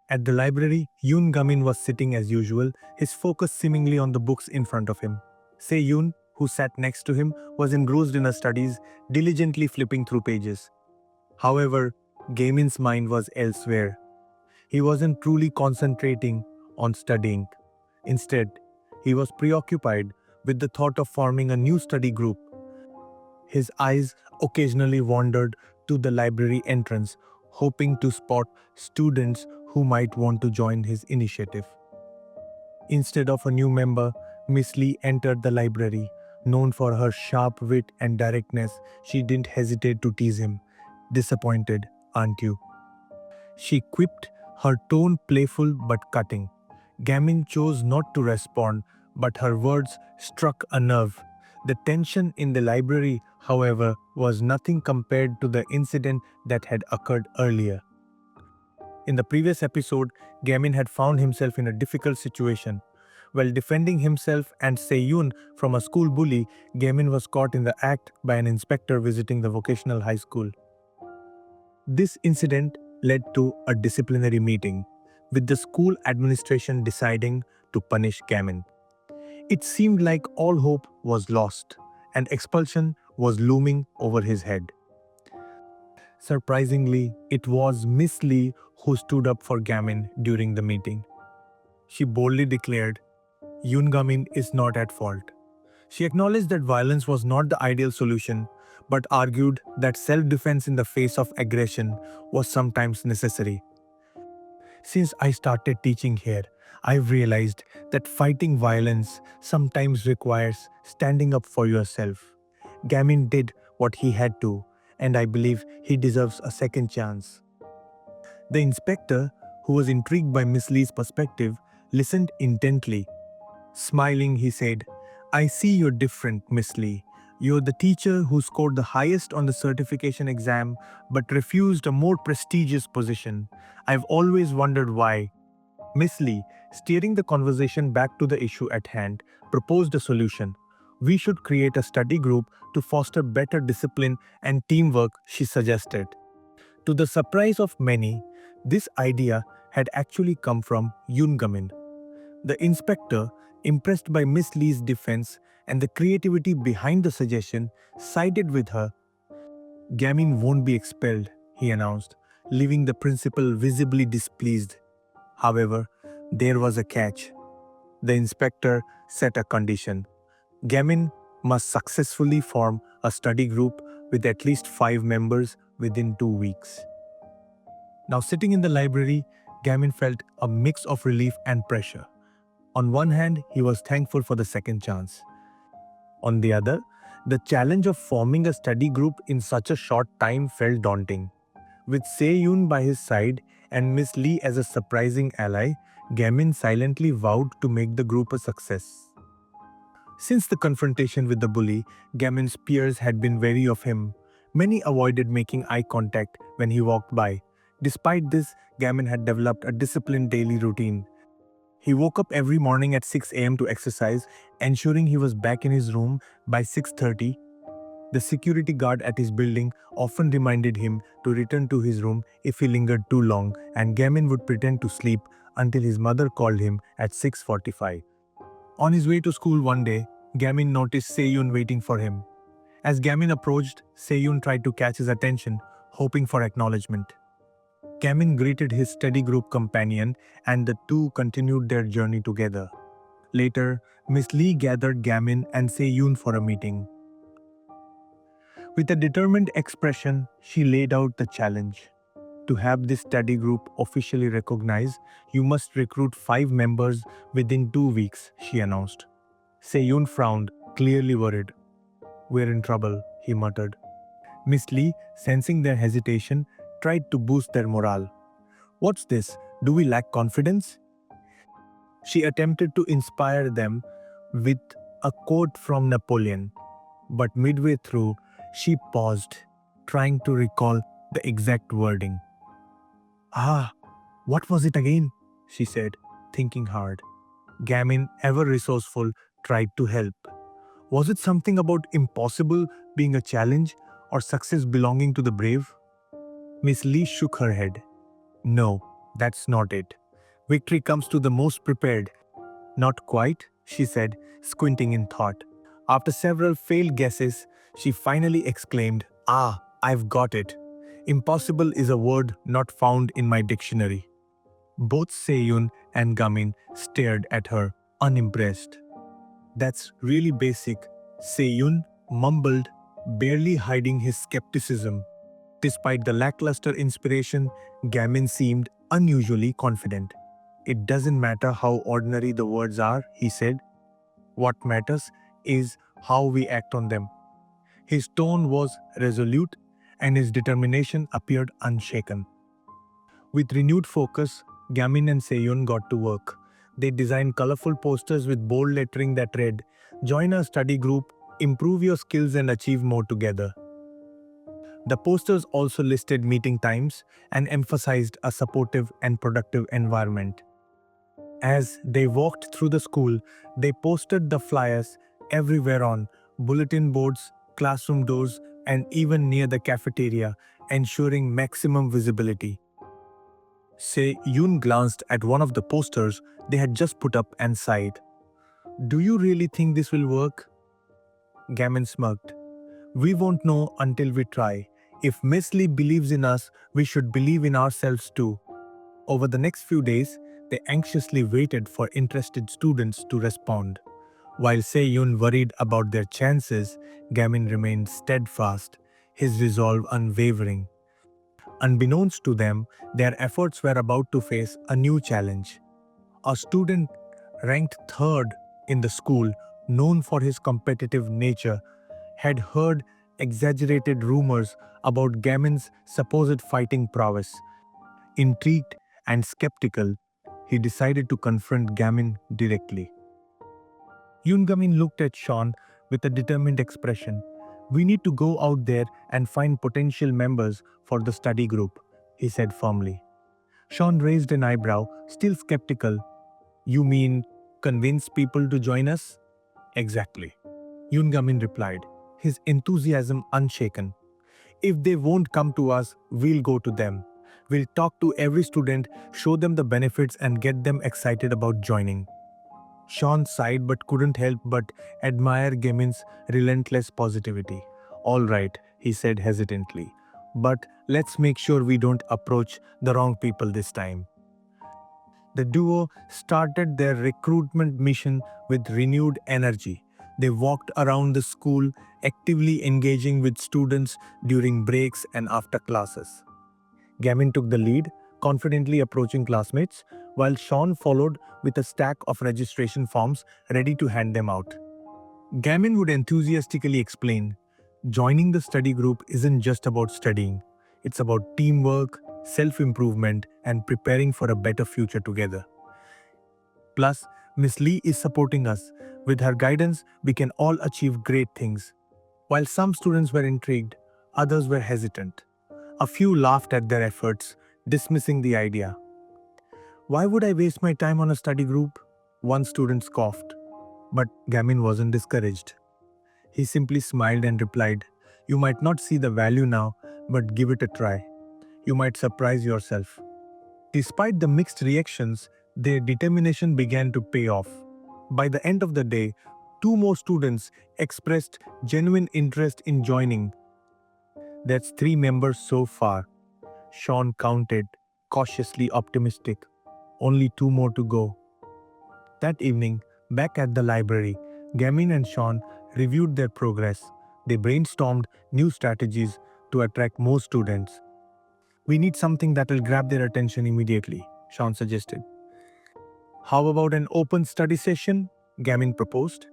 At the library, Yoon Ga-Min was sitting as usual, his focus seemingly on the books in front of him. Yoon, who sat next to him, was engrossed in her studies, diligently flipping through pages. However, Ga-Min's mind was elsewhere. He wasn't truly concentrating on studying. Instead, he was preoccupied with the thought of forming a new study group. His eyes occasionally wandered to the library entrance, hoping to spot students who might want to join his initiative. Instead of a new member, Miss Lee entered the library. Known for her sharp wit and directness, she didn't hesitate to tease him. "Disappointed, aren't you?" she quipped, her tone playful but cutting. Ga-Min chose not to respond, but her words struck a nerve. The tension in the library, however, was nothing compared to the incident that had occurred earlier. In the previous episode, Ga-Min had found himself in a difficult situation. While defending himself and Seyun from a school bully, Ga-Min was caught in the act by an inspector visiting the vocational high school. This incident led to a disciplinary meeting, with the school administration deciding to punish Ga-Min. It seemed like all hope was lost, and expulsion was looming over his head. Surprisingly, it was Miss Lee who stood up for Ga-Min during the meeting. She boldly declared, "Yoon Ga-Min is not at fault." She acknowledged that violence was not the ideal solution, but argued that self-defense in the face of aggression was sometimes necessary. "Since I started teaching here, I've realized that fighting violence sometimes requires standing up for yourself. Ga-Min did what he had to, and I believe he deserves a second chance." The inspector, who was intrigued by Miss Lee's perspective, listened intently. Smiling, he said, "I see you're different, Miss Lee. You're the teacher who scored the highest on the certification exam but refused a more prestigious position. I've always wondered why." Miss Lee, steering the conversation back to the issue at hand, proposed a solution. "We should create a study group to foster better discipline and teamwork," she suggested. To the surprise of many, this idea had actually come from Yoon Ga-Min. The inspector, impressed by Miss Lee's defense and the creativity behind the suggestion, sided with her. "Ga-Min won't be expelled," he announced, leaving the principal visibly displeased. However, there was a catch. The inspector set a condition. Ga-Min must successfully form a study group with at least 5 members within 2 weeks. Now, sitting in the library, Ga-Min felt a mix of relief and pressure. On one hand, he was thankful for the second chance. On the other, the challenge of forming a study group in such a short time felt daunting. With Seyun by his side and Miss Lee as a surprising ally, Ga-Min silently vowed to make the group a success. Since the confrontation with the bully, Ga-Min's peers had been wary of him. Many avoided making eye contact when he walked by. Despite this, Ga-Min had developed a disciplined daily routine. He woke up every morning at 6 a.m. to exercise, ensuring he was back in his room by 6:30. The security guard at his building often reminded him to return to his room if he lingered too long, and Ga-Min would pretend to sleep until his mother called him at 6:45. On his way to school one day, Ga-Min noticed Seyun waiting for him. As Ga-Min approached, Seyun tried to catch his attention, hoping for acknowledgement. Ga-Min greeted his study group companion, and the two continued their journey together. Later, Miss Lee gathered Ga-Min and Seyun for a meeting. With a determined expression, she laid out the challenge. "To have this study group officially recognized, you must recruit 5 members within 2 weeks," she announced. Seyun frowned, clearly worried. "We're in trouble," he muttered. Miss Lee, sensing their hesitation, tried to boost their morale. "What's this? Do we lack confidence?" She attempted to inspire them with a quote from Napoleon, but midway through, she paused, trying to recall the exact wording. "Ah, what was it again?" she said, thinking hard. Ga-Min, ever resourceful, tried to help. Was it something about impossible being a challenge or success belonging to the brave? Miss Lee shook her head. "No, That's not it. Victory comes to the most prepared. Not quite, she said, squinting in thought. After several failed guesses, she finally exclaimed, "Ah, I've got it. Impossible is a word not found in my dictionary." Both Seyun and Gamin stared at her, unimpressed. "That's really basic," Seyun mumbled, barely hiding his skepticism. Despite the lackluster inspiration, Gamin seemed unusually confident. "It doesn't matter how ordinary the words are," he said. "What matters is how we act on them." His tone was resolute, and his determination appeared unshaken. With renewed focus, Gamin and Seyun got to work. They designed colorful posters with bold lettering that read, "Join our study group, improve your skills and achieve more together." The posters also listed meeting times and emphasized a supportive and productive environment. As they walked through the school, they posted the flyers everywhere on bulletin boards, classroom doors, and even near the cafeteria, ensuring maximum visibility. Yoon glanced at one of the posters they had just put up and sighed. "Do you really think this will work?" Gammon smirked. "We won't know until we try. If Miss Lee believes in us, we should believe in ourselves too." Over the next few days, they anxiously waited for interested students to respond. While Seyun worried about their chances, Gamin remained steadfast, his resolve unwavering. Unbeknownst to them, their efforts were about to face a new challenge. A student ranked third in the school, known for his competitive nature, had heard exaggerated rumors about Gamin's supposed fighting prowess. Intrigued and skeptical, he decided to confront Gamin directly. Yoon Ga-Min looked at Sean with a determined expression. "We need to go out there and find potential members for the study group," he said firmly. Sean raised an eyebrow, still skeptical. "You mean convince people to join us?" "Exactly," Yoon Ga-Min replied, his enthusiasm unshaken. "If they won't come to us, we'll go to them. We'll talk to every student, show them the benefits, and get them excited about joining." Sean sighed but couldn't help but admire Gamin's relentless positivity. "All right," he said hesitantly, "but let's make sure we don't approach the wrong people this time." The duo started their recruitment mission with renewed energy. They walked around the school, actively engaging with students during breaks and after classes. Gamin took the lead, confidently approaching classmates, while Sean followed with a stack of registration forms ready to hand them out. Gamin would enthusiastically explain, "Joining the study group isn't just about studying, it's about teamwork, self improvement, and preparing for a better future together. Plus, Miss Lee is supporting us. With her guidance, we can all achieve great things." While some students were intrigued, others were hesitant. A few laughed at their efforts, dismissing the idea. "Why would I waste my time on a study group?" one student scoffed. But Gamin wasn't discouraged. He simply smiled and replied, "You might not see the value now, but give it a try. You might surprise yourself." Despite the mixed reactions, their determination began to pay off. By the end of the day, two more students expressed genuine interest in joining. "That's three members so far," Sean counted, cautiously optimistic. "Only two more to go." That evening, back at the library, Gamin and Sean reviewed their progress. They brainstormed new strategies to attract more students. "We need something that will grab their attention immediately," Sean suggested. "How about an open study session?" Gamin proposed.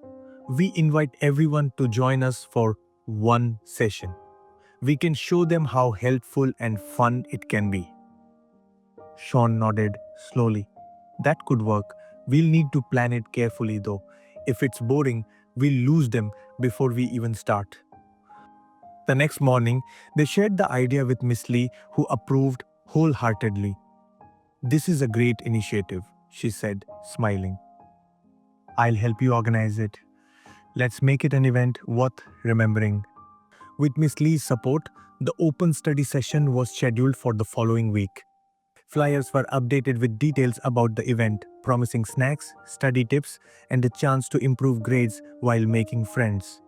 "We invite everyone to join us for one session. We can show them how helpful and fun it can be." Sean nodded slowly. "That could work. We'll need to plan it carefully though. If it's boring, we'll lose them before we even start." The next morning, they shared the idea with Miss Lee, who approved wholeheartedly. "This is a great initiative," she said, smiling. "I'll help you organize it. Let's make it an event worth remembering." With Miss Lee's support, the open study session was scheduled for the following week. Flyers were updated with details about the event, promising snacks, study tips, and a chance to improve grades while making friends.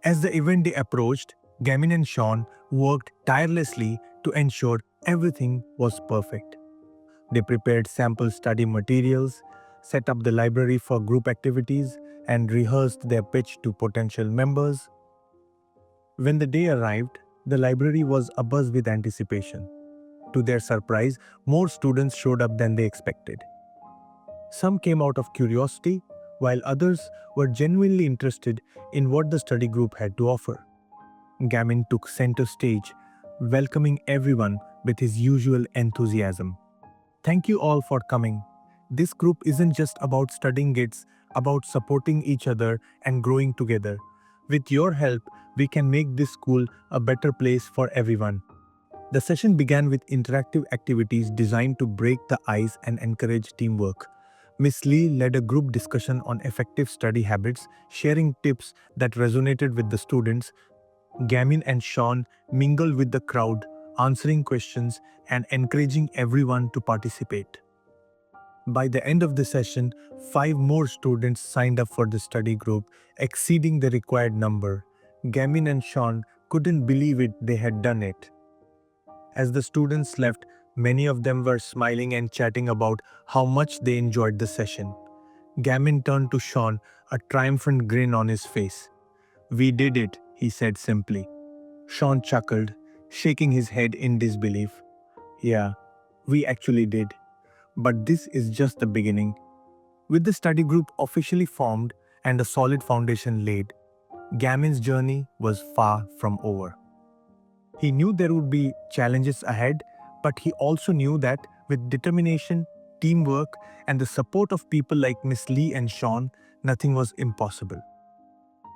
As the event day approached, Gamin and Sean worked tirelessly to ensure everything was perfect. They prepared sample study materials, set up the library for group activities, and rehearsed their pitch to potential members. When the day arrived, the library was abuzz with anticipation. To their surprise, more students showed up than they expected. Some came out of curiosity, while others were genuinely interested in what the study group had to offer. Gamin took center stage, welcoming everyone with his usual enthusiasm. Thank you all for coming. This group isn't just about studying, it's about supporting each other and growing together. With your help, we can make this school a better place for everyone. The session began with interactive activities designed to break the ice and encourage teamwork. Miss Lee led a group discussion on effective study habits, sharing tips that resonated with the students. Gamin and Sean mingled with the crowd, answering questions and encouraging everyone to participate. By the end of the session, 5 more students signed up for the study group, exceeding the required number. Gamin and Sean couldn't believe it, they had done it. As the students left, many of them were smiling and chatting about how much they enjoyed the session. Gamin turned to Sean, a triumphant grin on his face. "We did it," he said simply. Sean chuckled, shaking his head in disbelief. "Yeah, we actually did. But this is just the beginning." With the study group officially formed and a solid foundation laid, Gamin's journey was far from over. He knew there would be challenges ahead, but he also knew that with determination, teamwork, and the support of people like Miss Lee and Sean, nothing was impossible.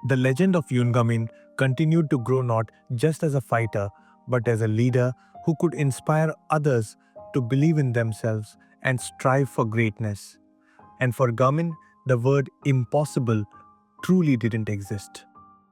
The legend of Yoon Ga-Min continued to grow not just as a fighter, but as a leader who could inspire others to believe in themselves and strive for greatness. And for Ga-Min, the word impossible truly didn't exist.